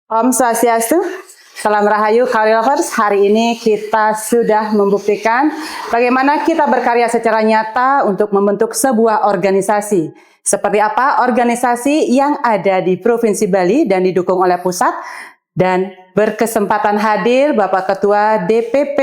Om Swastiastu, Salam Rahayu Kari Lovers. Hari ini kita sudah membuktikan bagaimana kita berkarya secara nyata untuk membentuk sebuah organisasi. Seperti apa organisasi yang ada di Provinsi Bali dan didukung oleh pusat. Dan berkesempatan hadir Bapak Ketua DPP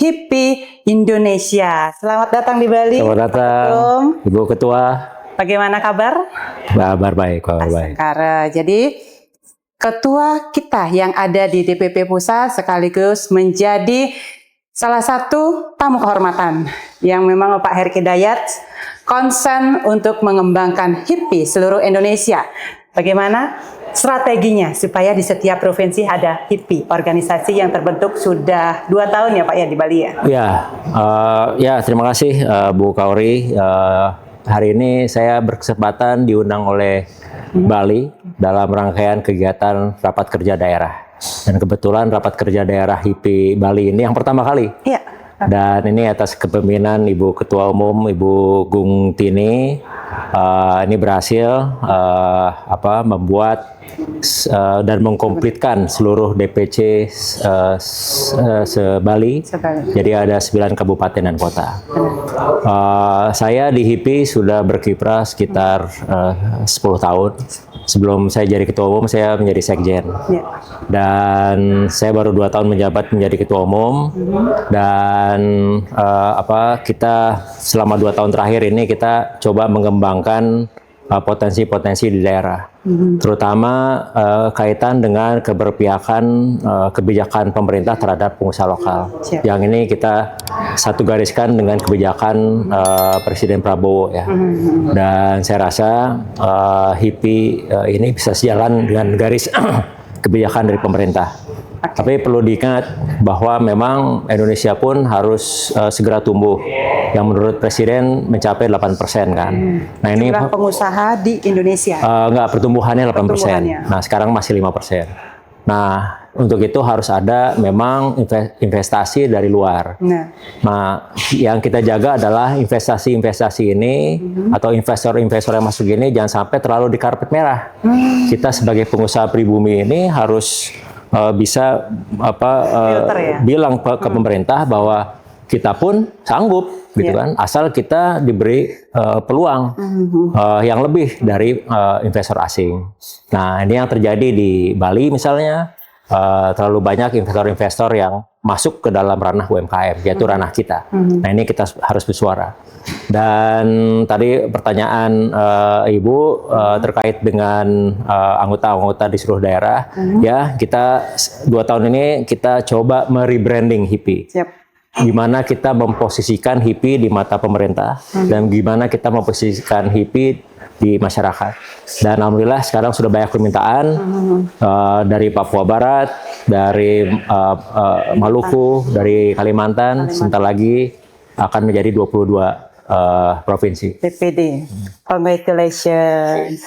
HIPI Indonesia. Selamat datang di Bali. Selamat datang, Ibu Ketua. Bagaimana kabar? Kabar baik, kabar baik. Jadi Ketua kita yang ada di DPP Pusat sekaligus menjadi salah satu tamu kehormatan yang memang Pak Herik Hidayat konsen untuk mengembangkan HIPI seluruh Indonesia. Bagaimana strateginya supaya di setiap provinsi ada HIPI, organisasi yang terbentuk sudah 2 tahun ya Pak ya di Bali ya? Ya, terima kasih Bu Kauri. Hari ini saya berkesempatan diundang oleh Bali dalam rangkaian kegiatan rapat kerja daerah. Dan kebetulan rapat kerja daerah HIPI Bali ini yang pertama kali. Iya. Dan ini atas kepemimpinan Ibu Ketua Umum Ibu Gung Tini, ini berhasil membuat dan mengkomplitkan seluruh DPC se-Bali. Jadi ada 9 kabupaten dan kota. Saya di HIPI sudah berkiprah sekitar 10 tahun. Sebelum saya jadi Ketua Umum, saya menjadi Sekjen. Ya. Dan saya baru 2 tahun menjabat menjadi Ketua Umum. Dan kita selama 2 tahun terakhir ini kita coba mengembangkan potensi-potensi di daerah. Terutama kaitan dengan keberpihakan kebijakan pemerintah terhadap pengusaha lokal. Yang ini kita satu gariskan dengan kebijakan Presiden Prabowo ya. Dan saya rasa HIPI ini bisa sejalan dengan garis kebijakan dari pemerintah. Tapi perlu diingat bahwa memang Indonesia pun harus segera tumbuh. Yang menurut Presiden mencapai 8% kan. Nah ini jumlah pengusaha di Indonesia. Enggak, pertumbuhannya 8%. Nah sekarang masih 5%. Nah untuk itu harus ada memang investasi dari luar. Nah yang kita jaga adalah investasi ini atau investor-investor yang masuk ini jangan sampai terlalu di karpet merah. Kita sebagai pengusaha pribumi ini harus bisa bilang ke pemerintah bahwa kita pun sanggup gitu kan, asal kita diberi peluang yang lebih dari investor asing. Nah ini yang terjadi di Bali misalnya, terlalu banyak investor-investor yang masuk ke dalam ranah UMKM, yaitu ranah kita. Nah ini kita harus bersuara. Dan tadi pertanyaan Ibu terkait dengan anggota-anggota di seluruh daerah, ya kita 2 tahun ini kita coba merebranding HIPI. Gimana kita memposisikan HIPI di mata pemerintah dan gimana kita memposisikan HIPI di masyarakat. Dan alhamdulillah sekarang sudah banyak permintaan dari Papua Barat, dari Maluku, dari Kalimantan, sebentar lagi akan menjadi 22 provinsi. PPD, congratulations.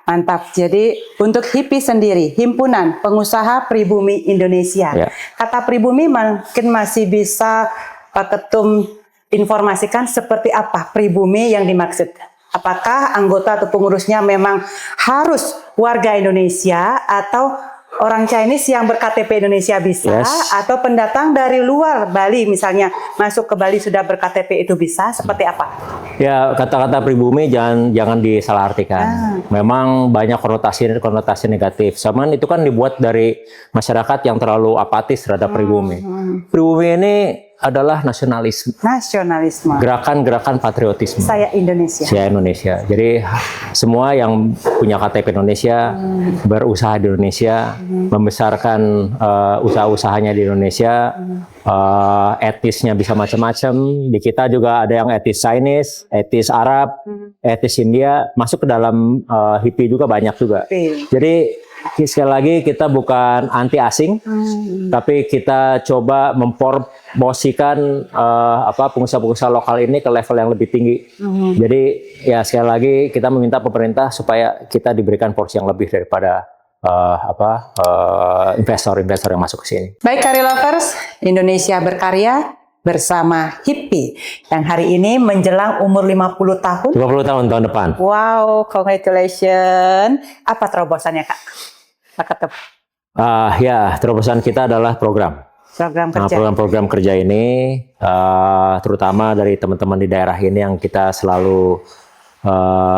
Mantap. Jadi untuk HIPI sendiri, Himpunan Pengusaha Pribumi Indonesia. Kata pribumi mungkin masih bisa Pak Ketum informasikan seperti apa pribumi yang dimaksud. Apakah anggota atau pengurusnya memang harus warga Indonesia atau orang Chinese yang berKTP Indonesia bisa, atau pendatang dari luar Bali misalnya masuk ke Bali sudah berKTP itu bisa, seperti apa? Ya, kata-kata pribumi jangan disalahartikan. Memang banyak konotasi negatif. Cuman itu kan dibuat dari masyarakat yang terlalu apatis terhadap pribumi. Pribumi ini adalah nasionalisme. Gerakan-gerakan patriotisme. Saya Indonesia. Saya Indonesia. Jadi semua yang punya KTP Indonesia, berusaha di Indonesia, membesarkan usaha-usahanya di Indonesia, etnisnya bisa macam-macam. Di kita juga ada yang etnis Chinese, etnis Arab, etnis India, masuk ke dalam HIPI juga banyak juga. Jadi sekali lagi kita bukan anti asing, tapi kita coba mempromosikan pengusaha-pengusaha lokal ini ke level yang lebih tinggi. Jadi ya sekali lagi kita meminta pemerintah supaya kita diberikan porsi yang lebih daripada investor-investor yang masuk ke sini. Baik Kari Lovers, Indonesia berkarya bersama HIPI yang hari ini menjelang umur 50 tahun. 50 tahun tahun depan. Wow, congratulations. Apa terobosannya Kak? Pak Ketum. Ya, terobosan kita adalah program. Program kerja. Program-program kerja ini, terutama dari teman-teman di daerah ini yang kita selalu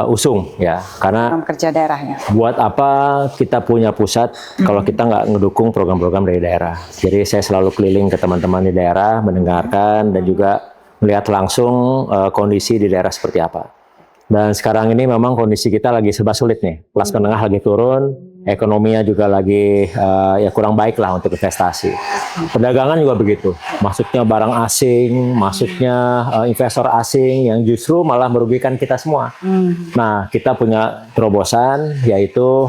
usung, ya. Karena program kerja daerahnya. Buat apa kita punya pusat kalau kita nggak ngedukung program-program dari daerah. Jadi saya selalu keliling ke teman-teman di daerah, mendengarkan dan juga melihat langsung kondisi di daerah seperti apa. Dan sekarang ini memang kondisi kita lagi serba sulit nih. Kelas menengah lagi turun, ekonominya juga lagi ya kurang baik lah untuk investasi. Perdagangan juga begitu. Masuknya barang asing, masuknya investor asing yang justru malah merugikan kita semua. Nah, kita punya terobosan yaitu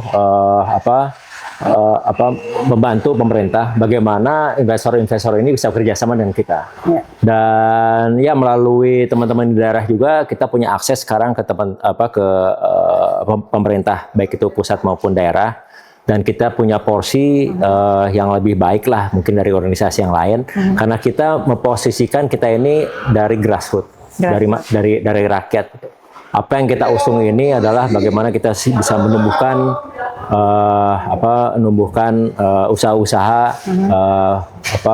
membantu pemerintah bagaimana investor-investor ini bisa kerjasama dengan kita. Dan ya melalui teman-teman di daerah juga kita punya akses sekarang ke pemerintah baik itu pusat maupun daerah, dan kita punya porsi yang lebih baik lah mungkin dari organisasi yang lain karena kita memposisikan kita ini dari grassroots, dari rakyat. Apa yang kita usung ini adalah bagaimana kita bisa menumbuhkan usaha-usaha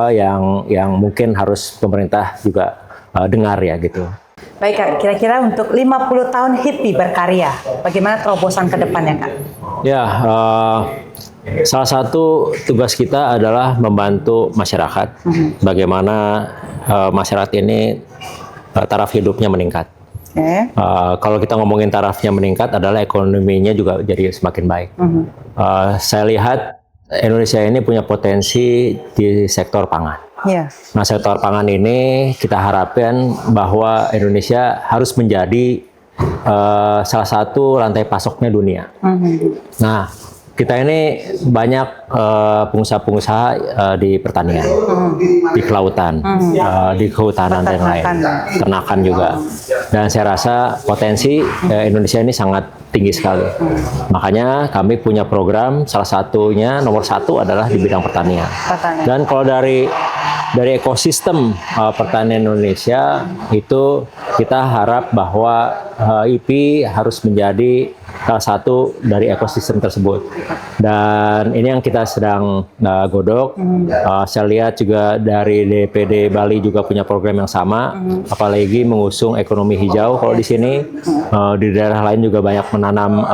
yang mungkin harus pemerintah juga dengar ya gitu. Baik Kak, kira-kira untuk 50 tahun HIPI berkarya, bagaimana terobosan ke depannya Kak? Ya, salah satu tugas kita adalah membantu masyarakat, bagaimana masyarakat ini taraf hidupnya meningkat. Kalau kita ngomongin tarafnya meningkat adalah ekonominya juga jadi semakin baik. Saya lihat Indonesia ini punya potensi di sektor pangan. Nah, sektor pangan ini kita harapkan bahwa Indonesia harus menjadi salah satu rantai pasoknya dunia. Nah, kita ini banyak pengusaha-pengusaha di pertanian, di kelautan, di kehutanan dan lain, ternakan juga. Dan saya rasa potensi Indonesia ini sangat tinggi sekali. Makanya kami punya program, salah satunya nomor satu adalah di bidang pertanian. Dan kalau dari ekosistem pertanian Indonesia itu kita harap bahwa IP harus menjadi salah satu dari ekosistem tersebut. Dan ini yang kita sedang godok. Saya lihat juga dari DPD Bali juga punya program yang sama, apalagi mengusung ekonomi hijau. Kalau di sini di daerah lain juga banyak menanam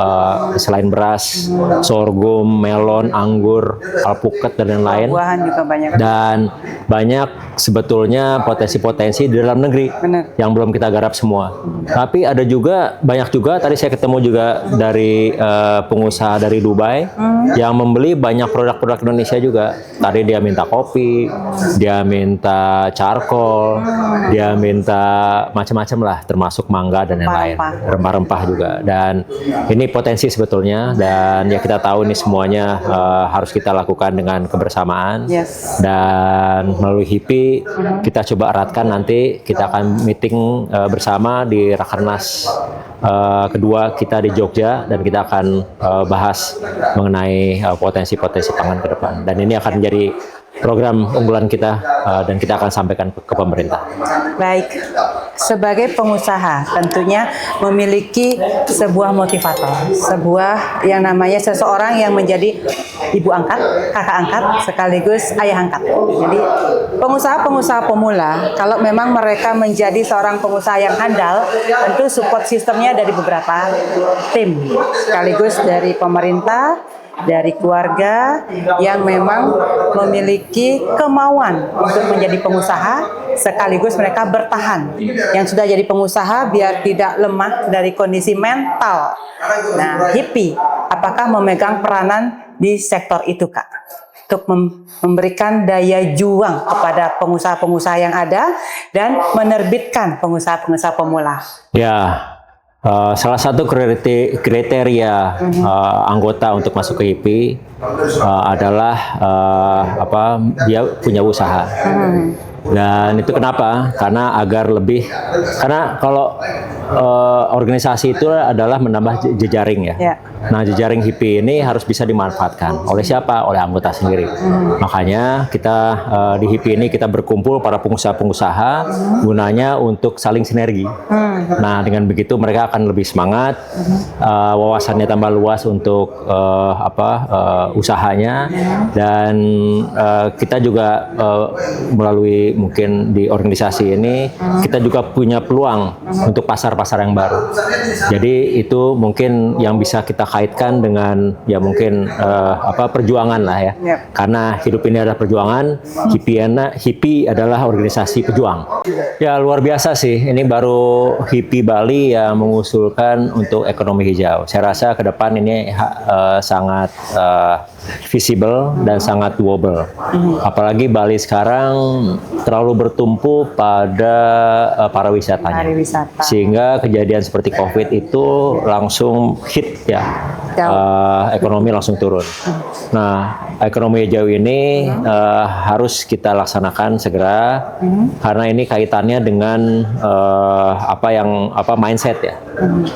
selain beras, sorghum, melon, anggur, alpukat dan lain-lain. Buah-buahan juga banyak. Dan banyak sebetulnya potensi-potensi di dalam negeri yang belum kita garap semua. Tapi ada juga banyak juga tadi saya ketemu juga dari pengusaha dari Dubai yang membeli banyak produk-produk Indonesia juga. Tadi dia minta kopi, dia minta charcoal, dia minta macam-macam lah, termasuk mangga dan lain-lain, rempah-rempah juga. Dan ini potensi sebetulnya, dan ya kita tahu ini semuanya harus kita lakukan dengan kebersamaan. Dan melalui HIPI kita coba eratkan, nanti kita akan meeting bersama di Rakernas kedua kita di Jogja, dan kita akan bahas mengenai potensi-potensi pangan ke depan. Dan ini akan menjadi program unggulan kita dan kita akan sampaikan ke pemerintah. Baik, sebagai pengusaha tentunya memiliki sebuah motivator, sebuah yang namanya seseorang yang menjadi ibu angkat, kakak angkat, sekaligus ayah angkat. Jadi pengusaha-pengusaha pemula, kalau memang mereka menjadi seorang pengusaha yang handal, tentu support sistemnya dari beberapa tim, sekaligus dari pemerintah, dari keluarga yang memang memiliki kemauan untuk menjadi pengusaha, sekaligus mereka bertahan. Yang sudah jadi pengusaha biar tidak lemah dari kondisi mental. Nah, HIPI, apakah memegang peranan di sektor itu, Kak? Untuk memberikan daya juang kepada pengusaha-pengusaha yang ada dan menerbitkan pengusaha-pengusaha pemula. Ya. Salah satu kriteria anggota untuk masuk ke HIPI adalah dia punya usaha. Dan itu kenapa? Karena karena kalau organisasi itu adalah menambah jejaring ya. Nah, jejaring HIPI ini harus bisa dimanfaatkan oleh siapa? Oleh anggota sendiri. Makanya kita di HIPI ini kita berkumpul para pengusaha-pengusaha gunanya untuk saling sinergi. Nah, dengan begitu mereka akan lebih semangat, wawasannya tambah luas untuk usahanya, dan kita juga melalui mungkin di organisasi ini kita juga punya peluang untuk pasar-pasar yang baru. Jadi itu mungkin yang bisa kita kaitkan dengan ya mungkin perjuangan lah ya. Karena hidup ini adalah perjuangan, HIPI adalah organisasi pejuang. Ya luar biasa sih, ini baru HIPI Bali yang mengusulkan untuk ekonomi hijau. Saya rasa ke depan ini sangat visible dan sangat doable. Apalagi Bali sekarang terlalu bertumpu pada pariwisatanya. Sehingga kejadian seperti COVID itu langsung hit ya, ekonomi langsung turun. Nah, ekonomi hijau ini harus kita laksanakan segera, karena ini kaitannya dengan mindset ya.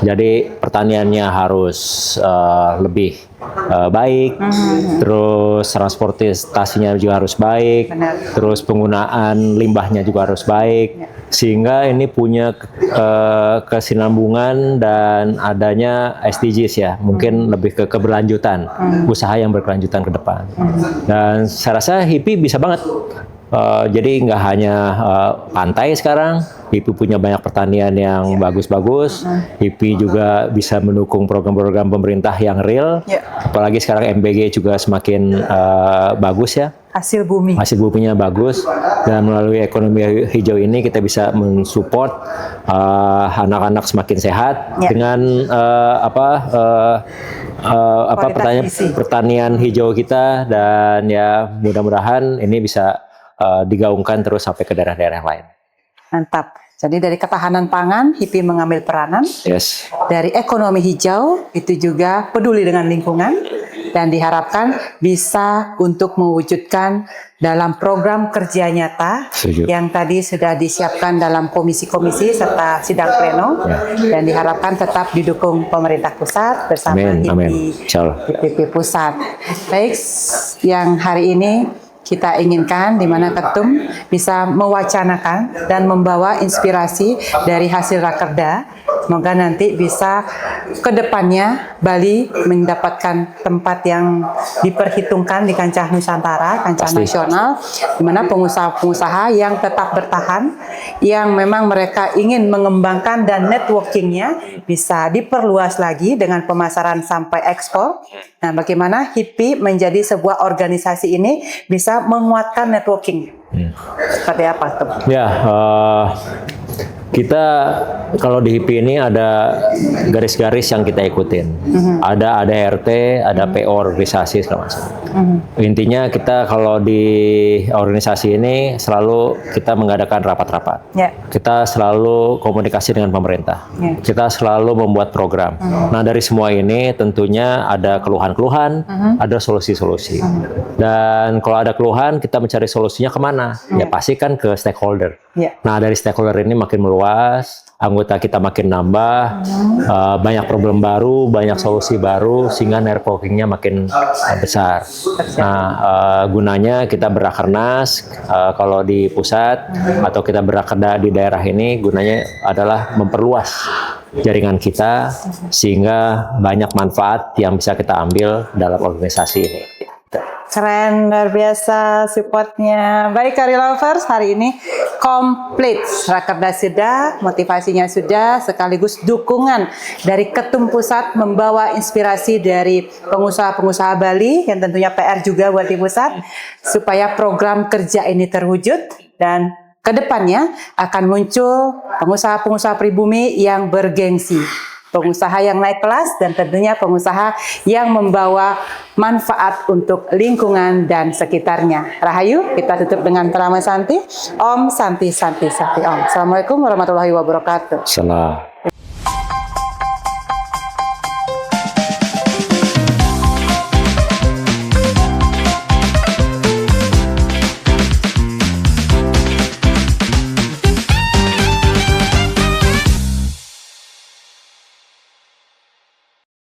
Jadi pertaniannya harus lebih baik, terus transportasinya juga harus baik, terus penggunaan limbahnya juga harus baik, sehingga ini punya kesinambungan dan adanya SDGs ya, mungkin lebih ke keberlanjutan, usaha yang berkelanjutan ke depan. Dan saya rasa HIPI bisa banget. Jadi nggak hanya pantai sekarang, HIPI punya banyak pertanian yang bagus-bagus. HIPI juga bisa mendukung program-program pemerintah yang real. Apalagi sekarang MBG juga semakin bagus ya. Hasil buminya bagus, dan melalui ekonomi hijau ini kita bisa mensupport anak-anak semakin sehat dengan pertanian hijau kita, dan ya mudah-mudahan ini bisa digaungkan terus sampai ke daerah-daerah yang lain. Mantap. Jadi dari ketahanan pangan, HIPI mengambil peranan. Yes. Dari ekonomi hijau, itu juga peduli dengan lingkungan, dan diharapkan bisa untuk mewujudkan dalam program kerja nyata yang tadi sudah disiapkan dalam komisi-komisi serta sidang pleno, dan diharapkan tetap didukung pemerintah pusat bersama HIPI pusat. Baik, yang hari ini kita inginkan di mana Ketum bisa mewacanakan dan membawa inspirasi dari hasil Rakerda. Semoga nanti bisa ke depannya Bali mendapatkan tempat yang diperhitungkan di kancah Nusantara, kancah nasional, di mana pengusaha-pengusaha yang tetap bertahan, yang memang mereka ingin mengembangkan dan networkingnya bisa diperluas lagi dengan pemasaran sampai ekspor. Nah, bagaimana HIPI menjadi sebuah organisasi ini bisa menguatkan networking? Seperti apa, Ketum? Ya, kita kalau di HIPI ini ada garis-garis yang kita ikutin. Ada ADRT, ada PO organisasi segala macam. Intinya kita kalau di organisasi ini selalu kita mengadakan rapat-rapat. Kita selalu komunikasi dengan pemerintah. Kita selalu membuat program. Nah, dari semua ini tentunya ada keluhan-keluhan, ada solusi-solusi. Dan kalau ada keluhan, kita mencari solusinya kemana? Ya pasti kan ke stakeholder. Nah, dari stakeholder ini makin meluas, anggota kita makin nambah, banyak problem baru, banyak solusi baru, sehingga networkingnya makin besar. Nah, gunanya kita berakernas kalau di pusat, atau kita berakerda di daerah ini, gunanya adalah memperluas jaringan kita, sehingga banyak manfaat yang bisa kita ambil dalam organisasi ini. Keren, luar biasa supportnya. Baik, Kari Lovers, hari ini komplit. Rakerda sudah, motivasinya sudah, sekaligus dukungan dari Ketum Pusat membawa inspirasi dari pengusaha-pengusaha Bali, yang tentunya PR juga buat di pusat, supaya program kerja ini terwujud, dan kedepannya akan muncul pengusaha-pengusaha pribumi yang bergengsi. Pengusaha yang naik kelas, dan tentunya pengusaha yang membawa manfaat untuk lingkungan dan sekitarnya. Rahayu, kita tutup dengan Prama Santi. Om Santi Santi Santi Om. Assalamualaikum warahmatullahi wabarakatuh. Salam.